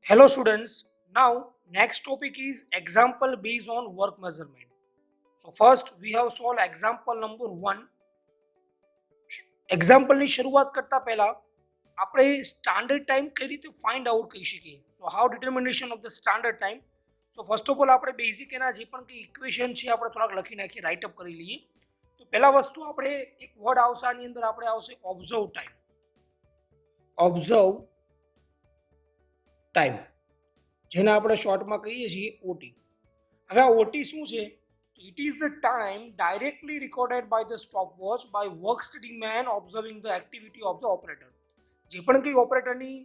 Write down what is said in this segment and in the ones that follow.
Hello students, now next topic is example based on work measurement. So first we have solved example number 1. એક્ઝામ્પલની શરૂઆત કરતા પહેલા આપણે standard time કઈ રીતે find out કરી શકીએ. So how determination of the standard time. So first of all આપણે basic એના જે પણ કંઈ ઇક્વેશન છે આપણે થોડાક લખી નાખીએ, રાઇટઅપ કરી લઈએ. તો પહેલા વસ્તુ આપણે એક વર્ડ આવશે, આની અંદર આપણે આવશે ઓબ્ઝર્વ ટાઈમ. ઓબ્ઝર્વ ટાઈમ જેને આપણે શોર્ટમાં કહીએ છીએ ઓટી. હવે આ ઓટી શું છે? It is the time directly recorded by the stopwatch by work study man observing the activity of the operator. જે પણ કંઈ ઓપરેટરની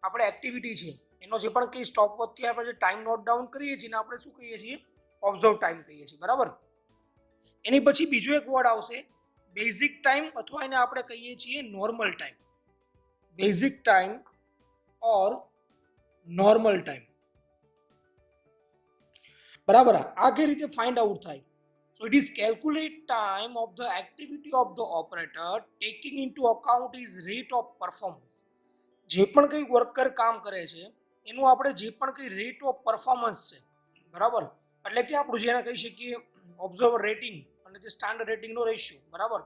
આપણે એક્ટિવિટી છે એનો જે પણ કંઈ સ્ટોપવોચથી આપણે જે ટાઈમ નોટ ડાઉન કરીએ છીએ ને આપણે શું કહીએ છીએ? ઓબ્ઝર્વ ટાઈમ કહીએ છીએ, બરાબર. એની પછી બીજો એક વર્ડ આવશે બેઝિક ટાઈમ, અથવા એને આપણે કહીએ છીએ નોર્મલ ટાઈમ. બેઝિક ટાઈમ ઓર નોર્મલ ટાઈમ, બરાબર. આ કઈ રીતે ફાઇન્ડ આઉટ થાય? So it is calculate time of the activity of the operator taking into account is rate of performance. જે પણ કંઈ વર્કર કામ કરે છે એનું આપણે જે પણ કંઈ રેટ ઓફ પરફોર્મન્સ છે, બરાબર, એટલે કે આપણું જેને કહી શકીએ ઓબ્ઝર્વર રેટિંગ અને જે સ્ટાન્ડર્ડ રેટિંગનો રેશિયો, બરાબર,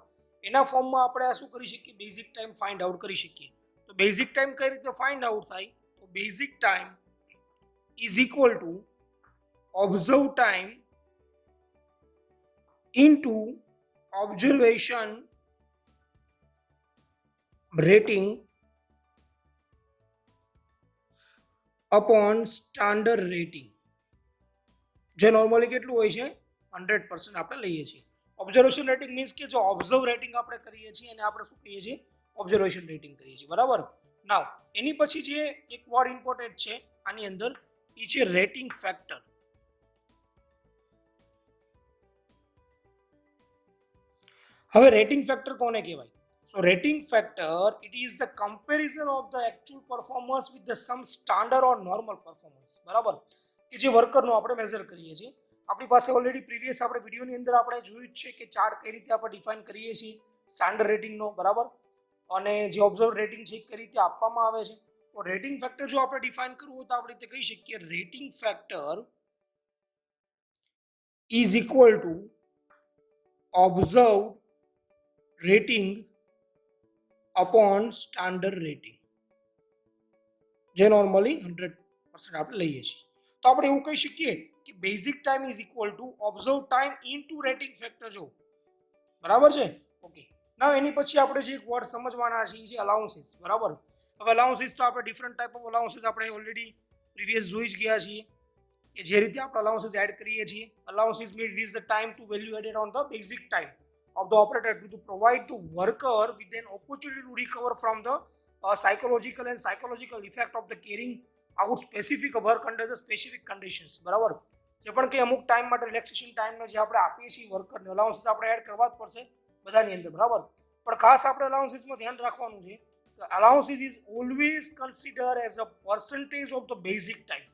એના ફોર્મમાં આપણે આ શું કરી શકીએ? બેઝિક ટાઈમ ફાઇન્ડ આઉટ કરી શકીએ. તો બેઝિક ટાઈમ કઈ રીતે ફાઇન્ડ આઉટ થાય? તો basic time is equal two observe time into observation rating upon standard rating. જે નોર્મલી કેટલું હોય છે? 100% આપણે લઈએ છીએ. ઓબ્ઝર્વેશન રેટિંગ મીન્સ કે જો ઓબ્ઝર્વ રેટિંગ આપણે કરીએ છીએ અને આપણે શું કહીએ છીએ? ઓબ્ઝર્વેશન રેટિંગ કરીએ છીએ, બરાબર. નાવ એની પછી જે એક વર્ડ ઇમ્પોર્ટન્ટ છે આની અંદર એ છે રેટિંગ ફેક્ટર. હવે રેટિંગ ફેક્ટર કોને કહેવાય? So rating factor it is the comparison of the actual performance with the some standard or normal performance, બરાબર, કે જે વર્કરનો આપણે મેઝર કરીએ છીએ. આપણી પાસે ઓલરેડી પ્રીવિયસ આપણે વિડીયોની અંદર આપણે જોયું જ છે કે ચાર્ટ કઈ રીતે આપણે ડિફાઇન કરીએ છીએ સ્ટાન્ડર્ડ રેટિંગનો, બરાબર, અને જે ઓબ્ઝર્વ રેટિંગ છે કઈ રીતે આપવામાં આવે છે. તો રેટિંગ ફેક્ટર જો આપણે ડિફાઇન કરવું હોય તો આપણે રીતે કહી શકીએ rating factor is equal two observe rating upon standard rating, જે નોર્મલી 100% આપણે લઈએ છીએ. તો આપણે એવું કહી શકીએ કે basic time is equal two observe time into rating factor, જો બરાબર છે. ઓકે, ના એની પછી આપણે જે એક વર્ડ સમજવાના છે એ છે અલાઉન્સીસ, બરાબર. હવે અલાઉન્સીસ તો આપણે ડિફરન્ટ ટાઈપ ઓફ અલાઉન્સીસ આપણે ઓલરેડી પ્રીવિયસ જોઈ જ ગયા છીએ કે જે રીતે આપણે અલાઉન્સીસ એડ કરીએ છીએ. Allowances mean it is the time to value added on the basic time of the operator to provide the worker with an opportunity to recover from the psychological effect of the carrying out specific work under the specific conditions, બરાબર. જે પણ કંઈ અમુક time માટે relaxation ટાઈમનો જે આપણે આપીએ છીએ વર્કરને, અલાઉન્સીસ આપણે એડ કરવા જ પડશે બધાની અંદર, બરાબર. પણ ખાસ આપણે અલાઉન્સીસમાં ધ્યાન રાખવાનું છે કે allowances is always consider as a percentage of the basic time.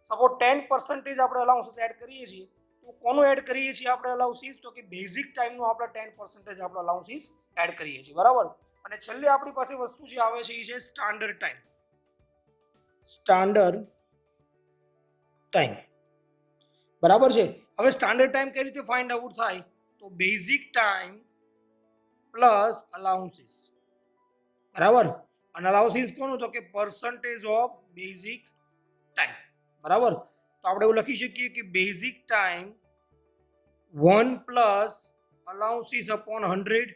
Suppose 10% આપણે અલાઉન્સીસ એડ કરીએ છીએ તો કોનું એડ કરીએ છીએ આપણે અલાઉન્સીસ? તો કે બેઝિક ટાઈમનો આપણે 10% આપણે અલાઉન્સીસ એડ કરીએ છીએ, બરાબર. અને છેલ્લે આપણી પાસે વસ્તુ જે આવે છે એ છે સ્ટાન્ડર્ડ ટાઈમ. સ્ટાન્ડર્ડ ટાઈમ, બરાબર છે. હવે સ્ટાન્ડર્ડ ટાઈમ કઈ રીતે ફાઇન્ડ આઉટ થાય? તો બેઝિક ટાઈમ પ્લસ અલાઉન્સીસ, બરાબર. અને અલાઉન્સીસ કોનું? તો કે પર્સન્ટેજ ઓફ બેઝિક ટાઈમ, બરાબર. તો આપણે એવું લખી શકીએ કે basic time 1 plus allowances upon 100,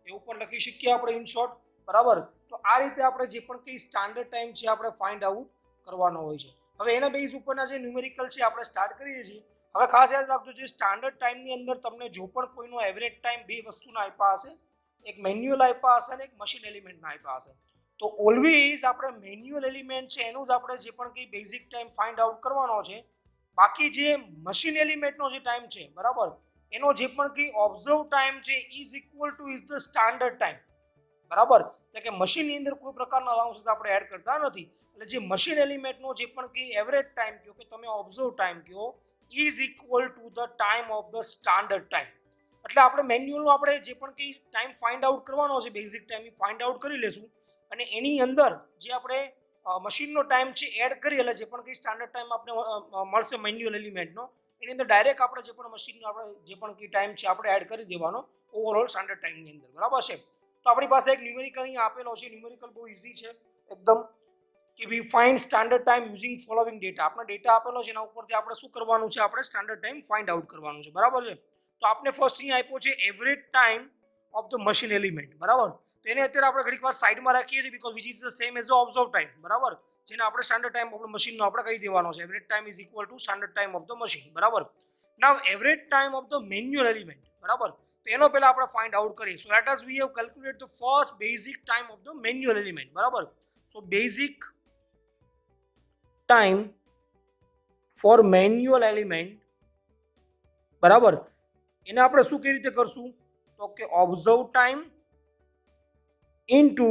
એવું પણ લખી શકીએ આપણે ઇન શોર્ટ, બરાબર. તો આ રીતે આપણે જે પણ કંઈ સ્ટાન્ડર્ડ ટાઈમ છે આપણે ફાઇન્ડ આઉટ કરવાનો હોય છે. હવે એના બેઝ ઉપરના જે ન્યુમેરિકલ છે આપણે સ્ટાર્ટ કરીએ છીએ. હવે ખાસ યાદ રાખજો, જે સ્ટાન્ડર્ડ ટાઈમની અંદર તમને જો પણ કોઈનો એવરેજ ટાઈમ બે વસ્તુના આપ્યા હશે, એક મેન્યુઅલ આપ્યા હશે અને એક મશીન એલિમેન્ટના આપ્યા હશે, તો ઓલવેઝ આપણે મેન્યુઅલ એલિમેન્ટ છે એનું જ આપણે જે પણ કંઈ બેઝિક ટાઈમ ફાઇન્ડ આઉટ કરવાનો છે. બાકી જે મશીન એલિમેન્ટનો જે ટાઈમ છે, બરાબર, એનો જે પણ કંઈ ઓબ્ઝર્વ ટાઈમ છે is equal two is the standard time, બરાબર. એટલે કે મશીનની અંદર કોઈ પ્રકારના અલાઉન્સીસ આપણે એડ કરતા નથી. એટલે જે મશીન એલિમેન્ટનો જે પણ કંઈ એવરેજ ટાઈમ કહો કે તમે ઓબ્ઝર્વ ટાઈમ કહો is equal to the time of the standard time. એટલે આપણે મેન્યુઅલનો આપણે જે પણ કંઈ ટાઈમ ફાઇન્ડ આઉટ કરવાનો છે બેઝિક ટાઈમ એ ફાઇન્ડ આઉટ કરી લેશું અને એની અંદર જે આપણે મશીનનો ટાઈમ છે એડ કરી એટલે જે પણ કંઈ સ્ટાન્ડર્ડ ટાઈમ આપણે મળશે મેન્યુઅલ એલિમેન્ટનો એની અંદર ડાયરેક્ટ આપણે જે પણ મશીનનો આપણે જે પણ કંઈ ટાઈમ છે આપણે એડ કરી દેવાનો ઓવરઓલ સ્ટાન્ડર્ડ ટાઈમની અંદર, બરાબર છે. તો આપણી પાસે એક ન્યુમેરિકલ અહીંયા આપેલો છે. ન્યુમેરિકલ બહુ ઇઝી છે એકદમ, કે વી find standard time using following data. આપણે ડેટા આપેલો છે એના ઉપરથી આપણે શું કરવાનું છે, આપણે સ્ટાન્ડર્ડ ટાઈમ ફાઇન્ડ આઉટ કરવાનું છે, બરાબર છે. તો આપણે ફર્સ્ટ અહીંયા આપ્યો છે average time of the machine element, બરાબર. તો એને અત્યારે આપણે ઘડીક વાર સાઈડમાં રાખીએ છીએ because which is the same as observe time, બરાબર. જેને આપણે સ્ટાન્ડર્ડ ટાઈમ ઓફ ધ મશીનનો આપણે કહી દેવાનો છે. Average time is equal to standard time of the machine, બરાબર. Now average time of the manual element, બરાબર. તો એનો પહેલા આપણે ફાઇન્ડ આઉટ કરીએ. So let us we have calculate the first basic time of the manual element, બરાબર. So basic time for manual element, બરાબર, એને આપણે શું કેવી રીતે કરશું, તો કે observe time into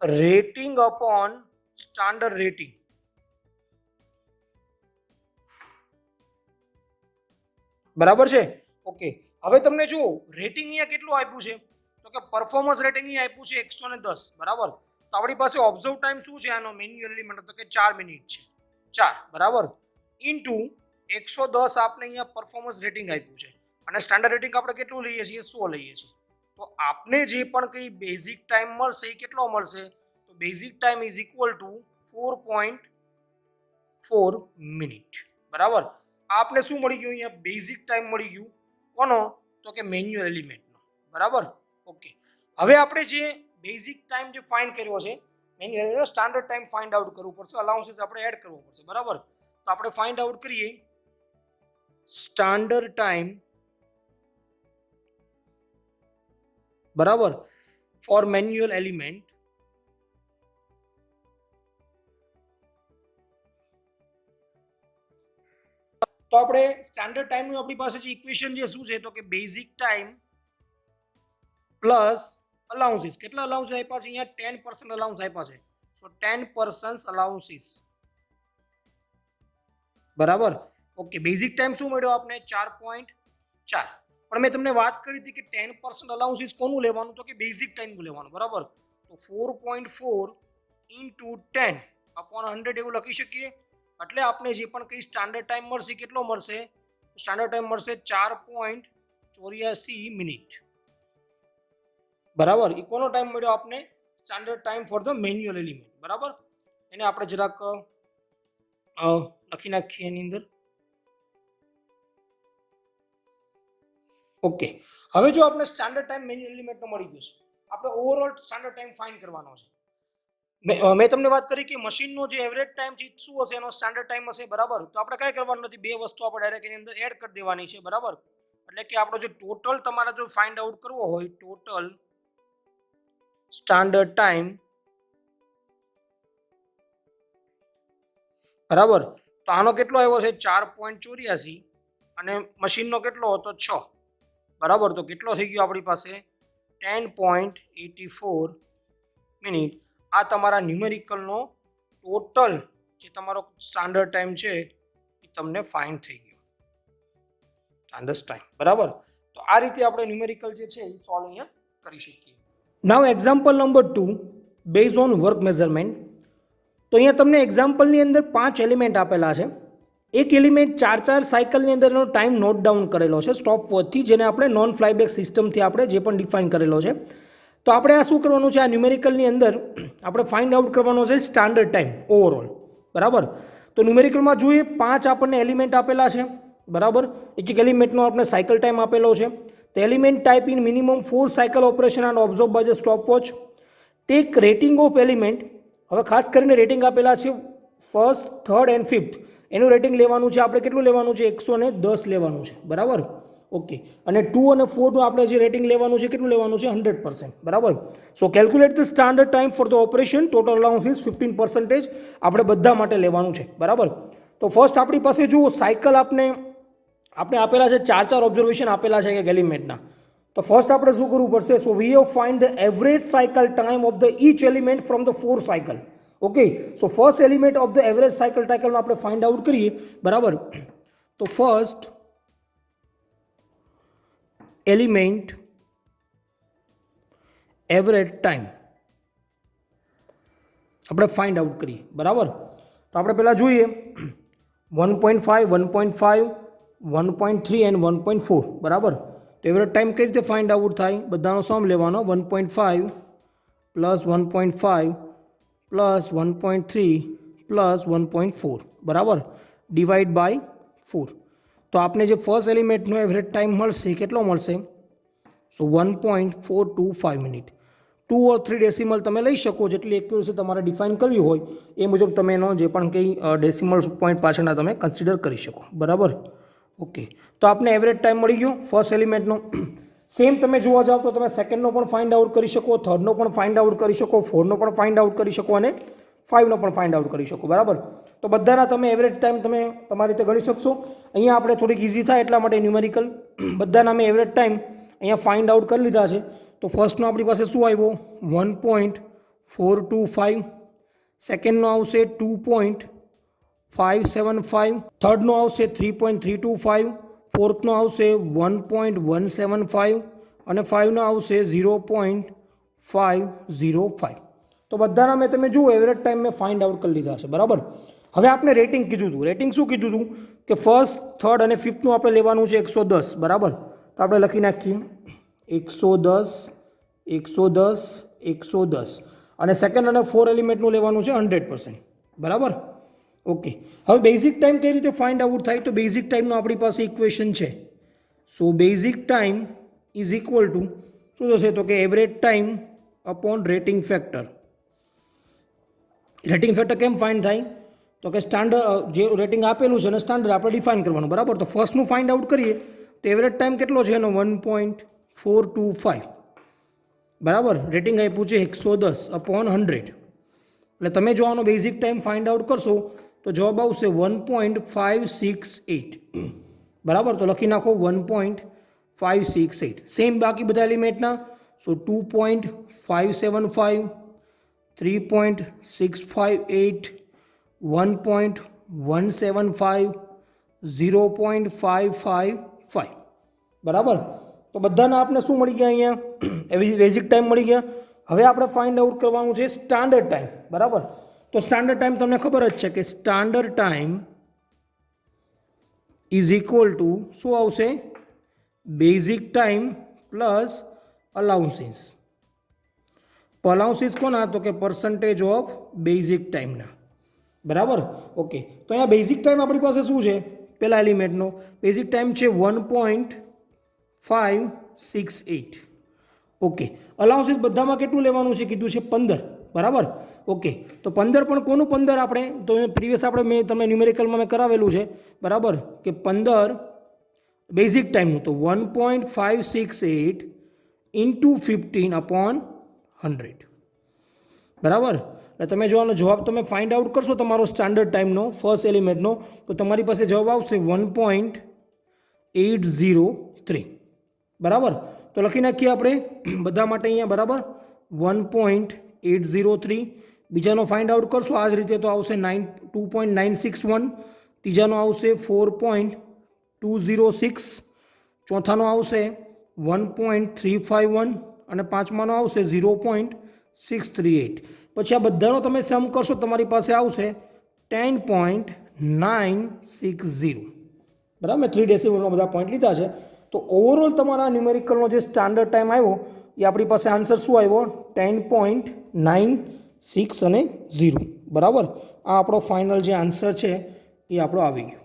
rating upon standard rating, બરાબર છે. ઓકે, હવે તમને જો રેટિંગ અહીંયા કેટલું આપ્યું છે, તો કે પરફોર્મન્સ રેટિંગ અહીંયા આપ્યું છે 110, બરાબર. તો આપણી પાસે ઓબ્ઝર્વ ટાઈમ શું છે આનો મેન્યુઅલ એલિમેન્ટ, તો કે 4 મિનિટ છે, 4, બરાબર, ઇનટુ 110 આપણે અહીંયા પરફોર્મન્સ રેટિંગ આપ્યું છે અને સ્ટાન્ડર્ડ રેટિંગ આપણે કેટલું લઈએ છીએ, 100 લઈએ છીએ. તો આપને જે પણ કંઈ બેઝિક ટાઈમ મળશે એ કેટલો મળશે, તો basic time is equal two 4.4 minute, બરાબર. આપને શું મળી ગયું અહીંયા, બેઝિક ટાઈમ મળી ગયું કોનો, તો કે મેન્યુઅલ એલિમેન્ટનો, બરાબર. ઓકે, હવે આપણે જે બેઝિક ટાઈમ જે ફાઇન્ડ કર્યો છે manual standard time find out કરવું પડશે, અલાઉન્સીસ આપણે એડ કરવો પડશે, બરાબર. તો આપણે ફાઇન્ડ આઉટ કરીએ સ્ટાન્ડર્ડ ટાઈમ, બરાબર, ફોર મેન્યુઅલ એલિમેન્ટ. તો આપણે સ્ટાન્ડર્ડ ટાઈમનું આપણી પાસે જે ઇક્વેશન જે શું છે, તો કે બેઝિક ટાઈમ પ્લસ અલાઉન્સીસ. કેટલા અલાઉન્સ આપ્યા છે અહીંયા, 10% અલાઉન્સ આપ્યા છે. સો 10% અલાઉન્સીસ, બરાબર. ઓકે, બેઝિક ટાઈમ શું મળ્યો આપણે, 4.4. પણ મેં તમને વાત કરી હતી કે 10% અલાઉન્સીસ કોનું લેવાનું, તો કે બેઝિક ટાઈમનું લેવાનું, બરાબર. તો 4.4 ઇન્ટુ 10 અપોન 100 એવું લખી શકીએ. એટલે આપણે જે પણ કંઈ સ્ટાન્ડર્ડ ટાઈમ મળશે કેટલો મળશે, સ્ટાન્ડર્ડ ટાઈમ મળશે 4.84 મિનિટ, બરાબર. એ કોનો ટાઈમ મળ્યો આપને, standard time for the manual element, બરાબર. એને આપણે જરાક લખી નાખીએ એની અંદર. ઓકે, હવે જો આપણે સ્ટાન્ડર્ડ ટાઈમ મેન્યુઅલ એલિમેન્ટનો મળી ગયો છે, આપણે ઓવરઓલ સ્ટાન્ડર્ડ ટાઈમ ફાઇન્ડ કરવાનો છે. મેં તમને વાત કરી કે મશીનનો જે એવરેજ ટાઈમ છે શું હશે, એનો સ્ટાન્ડર્ડ ટાઈમ હશે, બરાબર. તો આપણે કંઈ કરવાનું નથી, બે વસ્તુ આપણે ડાયરેક્ટ એની અંદર એડ કરી દેવાની છે, બરાબર. એટલે કે આપણો જે ટોટલ તમારે જો ફાઇન્ડ આઉટ કરવો હોય, ટોટલ સ્ટાન્ડર્ડ ટાઈમ, બરાબર. તો આનો કેટલો આવ્યો છે, 4.84 અને મશીનનો કેટલો હતો, 6, બરાબર. તો કેટલો થઈ ગયો આપણી પાસે, 10.84 મિનિટ. આ તમારા ન્યુમેરિકલનો ટોટલ જે તમારો સ્ટાન્ડર્ડ ટાઈમ છે એ તમને ફાઇન્ડ થઈ ગયો, સ્ટાન્ડર્ડ ટાઈમ, બરાબર. તો આ રીતે આપણે ન્યુમેરિકલ જે છે એ સોલ્વ અહીંયા કરી શકીએ. Now example number 2 base on work measurement. તો અહીંયા તમને એક્ઝામ્પલની અંદર 5 એલિમેન્ટ આપેલા છે. એક એલિમેન્ટ 4 સાયકલની અંદરનો ટાઈમ નોટ ડાઉન કરેલો છે સ્ટોપ વોચથી, જેને આપણે નોન ફ્લાયબેક સિસ્ટમથી આપણે જે પણ ડિફાઇન કરેલો છે. તો આપણે આ શું કરવાનું છે, આ ન્યુમેરિકલની અંદર આપણે ફાઇન્ડ આઉટ કરવાનો છે સ્ટાન્ડર્ડ ટાઈમ ઓવરઓલ, બરાબર. તો ન્યુમેરિકલમાં જોઈએ 5 આપણને એલિમેન્ટ આપેલા છે, બરાબર. એક એક એલિમેન્ટનો આપણે સાયકલ ટાઈમ આપેલો છે. તો element type in minimum 4 cycle operation and observe by the stop watch. Take rating of element. હવે ખાસ કરીને રેટિંગ આપેલા છે ફર્સ્ટ, થર્ડ એન્ડ ફિફ્થ. એનું રેટિંગ લેવાનું છે આપણે, કેટલું લેવાનું છે, 110 લેવાનું છે, બરાબર. ઓકે, અને 2 અને 4નું આપણે જે રેટિંગ લેવાનું છે કેટલું લેવાનું છે, 100%, બરાબર. So calculate the standard time for the operation, total allowance is 15% આપણે બધા માટે લેવાનું છે, બરાબર. તો ફર્સ્ટ આપણી પાસે જુઓ સાયકલ આપણે આપેલા છે 4 ઓબ્ઝર્વેશન આપેલા છે એક એલિમેન્ટના. તો ફર્સ્ટ આપણે શું કરવું પડશે, so we have find the average cycle time of the each element from the 4 cycle. Okay, so first element of the average cycle ટાઈકલનો આપણે ફાઇન્ડ આઉટ કરીએ, બરાબર. તો ફર્સ્ટ એલિમેન્ટ એવરેજ ટાઈમ, આપણે ફાઇન્ડ આઉટ કરીએ, બરાબર. તો આપણે પહેલાં જોઈએ 1.5, 1.5, 1.3 એન્ડ 1.4, બરાબર. તો એવરેજ ટાઈમ કઈ રીતે ફાઇન્ડ આઉટ થાય? બધાનો સમ લેવાનો, 1.5 પ્લસ 1.5 પ્લસ 1.3 પ્લસ 1.4, બરાબર, ડિવાઈડ બાય 4. તો આપને જે ફર્સ્ટ એલિમેન્ટનો એવરેજ ટાઈમ મળશે એ કેટલો મળશે? સો 1.425 મિનિટ. 2 or 3 ડેસિમલ તમે લઈ શકો, જેટલી એક્યુરસી તમારે ડિફાઇન કરવી હોય એ મુજબ તમે એનો જે પણ કંઈ ડેસિમલ પોઈન્ટ પાછળના તમે કન્સિડર કરી શકો, બરાબર. ઓકે, તો આપને એવરેજ ટાઈમ મળી ગયો ફર્સ્ટ એલિમેન્ટનો. સેમ તમે જોવા જાઓ તો તમે સેકન્ડનો પણ ફાઇન્ડ આઉટ કરી શકો, થર્ડનો પણ ફાઇન્ડ આઉટ કરી શકો, ફોરનો પણ ફાઇન્ડ આઉટ કરી શકો અને 5નો પણ ફાઇન્ડ આઉટ કરી શકો, બરાબર. તો બધાના તમે એવરેજ ટાઈમ તમે તમારી રીતે ગણી શકશો. અહીંયા આપણે થોડીક ઇઝી થાય એટલા માટે ન્યુમેરિકલ બધાના મેં એવરેજ ટાઈમ અહીંયા ફાઇન્ડ આઉટ કરી લીધા છે. તો ફર્સ્ટનો આપણી પાસે શું આવ્યો? 1.425. સેકન્ડનો આવશે 2.575. થર્ડનો આવશે 3.325. ફોર્થનો આવશે 1.175 અને 5નો આવશે 0.505. તો બધાના મેં તમે જુઓ એવરેજ ટાઈમ મેં ફાઇન્ડ આઉટ કરી લીધા છે, બરાબર. હવે આપણે રેટિંગ કીધું હતું. રેટિંગ શું કીધું હતું? કે ફર્સ્ટ, થર્ડ અને ફિફ્થનું આપણે લેવાનું છે 110, બરાબર. તો આપણે લખી નાખીએ 110, 110, 110 અને સેકન્ડ અને 4 એલિમેન્ટનું લેવાનું છે 100%, બરાબર. ઓકે, હવે બેઝિક ટાઈમ કઈ રીતે ફાઇન્ડ આઉટ થાય? તો બેઝિક ટાઈમનો આપણી પાસે ઇક્વેશન છે. So basic time is equal to શું થશે? તો કે average time upon rating factor. Rating factor કેમ ફાઇન્ડ થાય? તો કે સ્ટાન્ડર્ડ જે રેટિંગ આપેલું છે અને સ્ટાન્ડર્ડ આપણે ડિફાઇન કરવાનું, બરાબર. તો ફર્સ્ટનું ફાઇન્ડ આઉટ કરીએ તો એવરેજ ટાઈમ કેટલો છે એનો? 1.425, બરાબર. રેટિંગ આપ્યું છે 110 અપોન 100. એટલે તમે જો આનો બેઝિક ટાઈમ ફાઇન્ડ આઉટ કરશો તો જવાબ આવશે 1.568, બરાબર. તો લખી નાખો 1.568. સેમ બાકી બધા એલિમેન્ટના. સો 2.575, 3.658, 1.175, 0.555, બરાબર. તો બધાના આપણે શું મળી ગયા? અહીંયા એવી બેઝિક ટાઈમ મળી ગયા. હવે આપણે ફાઇન્ડ આઉટ કરવાનું છે સ્ટાન્ડર્ડ ટાઈમ, બરાબર. તો સ્ટાન્ડર્ડ ટાઈમ તમને ખબર જ છે કે standard time is equal to શું આવશે? Basic time plus allowances. Allowances કોના? તો કે પર્સન્ટેજ ઓફ બેઝિક ટાઈમના, બરાબર. ઓકે, તો અહીંયા બેઝિક ટાઈમ આપણી પાસે શું છે? પહેલા એલિમેન્ટનો બેઝિક ટાઈમ છે 1.568. ઓકે, અલાઉન્સીસ બધામાં કેટલું લેવાનું છે? કીધું છે 15, બરાબર. ઓકે, તો 15 પણ કોનું 15? આપણે તો પ્રીવિયસ આપણે મેં તમને ન્યુમેરિકલમાં મેં કરાવેલું છે, બરાબર, કે 15 બેઝિક ટાઈમનું. તો 1.568 ઇન્ટુ 15 અપોન 100, બરાબર. એટલે તમે જો આનો જવાબ તમે ફાઇન્ડ આઉટ કરશો તમારો સ્ટાન્ડર્ડ ટાઈમનો ફર્સ્ટ એલિમેન્ટનો, તો તમારી પાસે જવાબ આવશે 1.803, બરાબર. તો લખી નાખીએ આપણે બધા માટે અહીંયા, બરાબર. 1.803. બીજાનો ફાઇન્ડ આઉટ કરશો આ જ રીતે તો આવશે 2.961. ત્રીજાનો આવશે 4.206. ચોથાનો આવશે 1.351 અને પાંચમાનો આવશે 0.638. પછી આ બધાનો તમે સમ કરશો તમારી પાસે આવશે 10.960, બરાબર. મેં 3 ડેસિમલમાં બધા પોઈન્ટ લીધા છે. તો ઓવરઓલ તમારા ન્યુમેરિકલનો જે સ્ટાન્ડર્ડ ટાઈમ આવ્યો એ આપણી પાસે આન્સર શું આવ્યો? 10.96 અને 0, બરાબર. આ આપણો ફાઇનલ જે આન્સર છે એ આપણો આવી ગયો,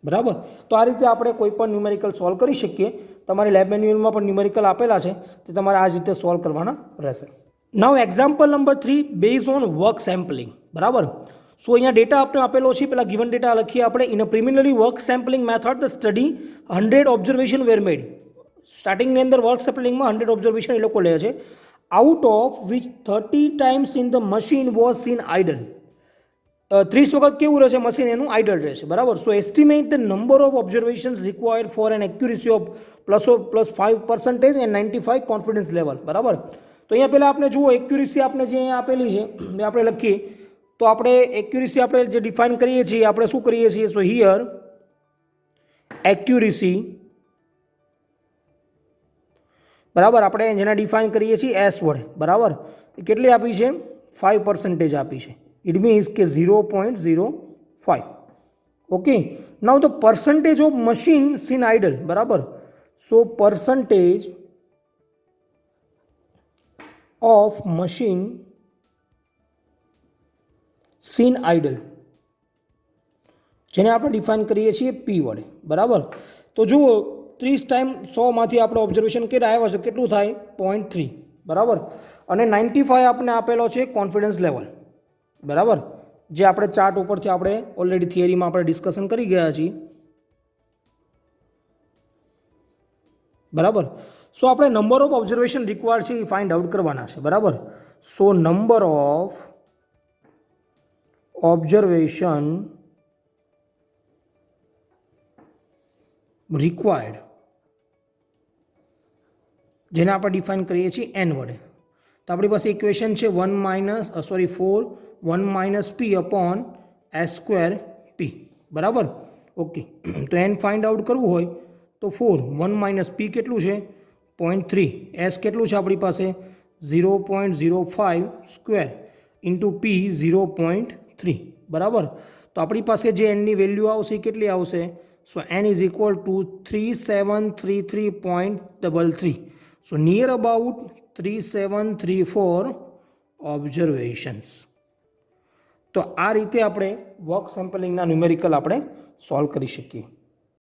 બરાબર. તો આ રીતે આપણે કોઈ પણ ન્યુમેરિકલ સોલ્વ કરી શકીએ. તમારી લેબ મેન્યુઅલમાં પણ ન્યુમેરિકલ આપેલા છે તે તમારે આ જ રીતે સોલ્વ કરવાના રહેશે. Now example number 3 base on work sampling, બરાબર. સો અહીંયા ડેટા આપણે આપેલો છે. પેલા ગિવન ડેટા લખીએ આપણે. In a preliminary work sampling method the study 100 observation were made. સ્ટાર્ટિંગની અંદર વર્ક સેમ્પલિંગમાં 100 ઓબ્ઝર્વેશન એ લોકો લે છે. Out of which 30 times in the machine was seen idle. 30 વખત કેવું રહેશે? મશીન એનું આઇડલ રહેશે, બરાબર. So estimate the number of observations required for an accuracy of +5% and 95 confidence level, બરાબર. તો અહીંયા પહેલાં આપણે જુઓ એક્યુરેસી આપણે જે અહીંયા આપેલી છે એ આપણે લખીએ. તો આપણે એક્યુરેસી આપણે જે ડિફાઇન કરીએ છીએ આપણે શું કરીએ છીએ? સો હિયર એક્યુરેસી, બરાબર, આપણે જેને ડિફાઇન કરીએ છીએ એસ વડે, બરાબર. કેટલી આપી છે? 5% આપી છે. ઇટ મીન્સ કે 0.05. Okay, now the percentage of machine seen idle, બરાબર. So percentage of machine seen idle, જેને આપણે ડિફાઇન કરીએ છીએ પી વડે, બરાબર. તો જુઓ 30 ટાઈમ 100માંથી આપણે ઓબ્ઝર્વેશન કર્યા આવ્યા છે, કેટલું થાય 0.3, બરાબર. અને 95 આપણે આપેલો છે કોન્ફિડન્સ લેવલ, બરાબર, જે આપણે ચાર્ટ ઉપરથી આપણે ઓલરેડી થિયરીમાં આપણે ડિસ્કશન કરી ગયા છીએ, બરાબર. સો આપણે નંબર ઓફ ઓબ્ઝર્વેશન રિક્વાયર્ડ છે એ ફાઇન્ડ આઉટ કરવાના છે, બરાબર. સો નંબર ઓફ ઓબ્ઝર્વેશન રિક્વાયર્ડ, જેને આપણે ડિફાઇન કરીએ છીએ એન વડે. તો આપણી પાસે ઇક્વેશન છે 4 p અપોન s² p, બરાબર. ઓકે, તો એન ફાઇન્ડ આઉટ કરવું હોય તો 1 p કેટલું છે 0.3, s કેટલું છે આપણી પાસે 0.05 સ્ક્વેર ઇન્ટુ p 0.3, બરાબર. તો આપણી પાસે જે એનની વેલ્યુ આવશે એ કેટલી આવશે? સો n is equal two 3733.33. So near about 3734 observations. તો આ રીતે આપણે વર્ક સેમ્પલિંગના ન્યુમેરિકલ આપણે સોલ્વ કરી શકીએ.